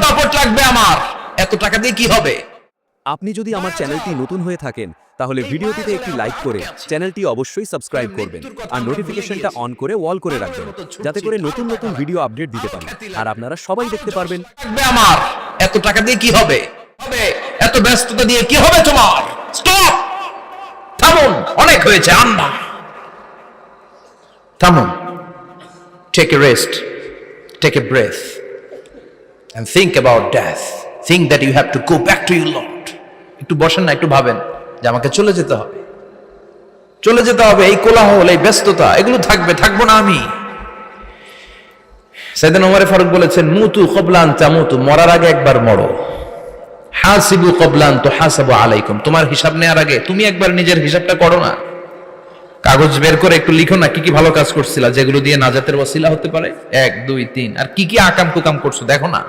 দাপট লাগবে আমার, এত টাকা দিয়ে কি হবে? আপনি যদি আমার চ্যানেলটি নতুন হয়ে থাকেন তাহলে ভিডিওটিতে একটি লাইক করে চ্যানেলটি অবশ্যই সাবস্ক্রাইব করবেন আর নোটিফিকেশনটা অন করে অল করে রাখবেন, যাতে করে নতুন নতুন ভিডিও আপডেট দিতে পারি আর আপনারা সবাই দেখতে পারবেন। লাগবে আমার, এত টাকা দিয়ে কি হবে? এত ব্যস্ততা দিয়ে কি হবে তোমার? স্টপ, থামুন, অনেক হয়েছে, আন্না থামুন। Take a rest, take a breath and think about death. Think that you have to go back to your Lord. একটু বসেন না, একটু ভাবেন যে আমাকে চলে যেতে হবে, চলে যেতে হবে। এই কোলাহল, এই ব্যস্ততা, এগুলো থাকবে, থাকবো না আমি। সাইয়েদনা ওমর ফারুক বলেছেন, মুতু ক্বাবলা আন তামুতু, মরার আগে একবার মরো। হাসিবু ক্বাবলা আন তুহাসাবু আলাইকুম, তোমার হিসাব নেওয়ার আগে তুমি একবার নিজের হিসাবটা করো না। কাগজ বের করে একটু লিখো না কি কি ভালো কাজ করছিলা, যেগুলো দিয়ে নাজাতের ওয়াসিলা হতে পারে, 1 2 3, আর কি কি আকাম কুকাম করছো দেখো না।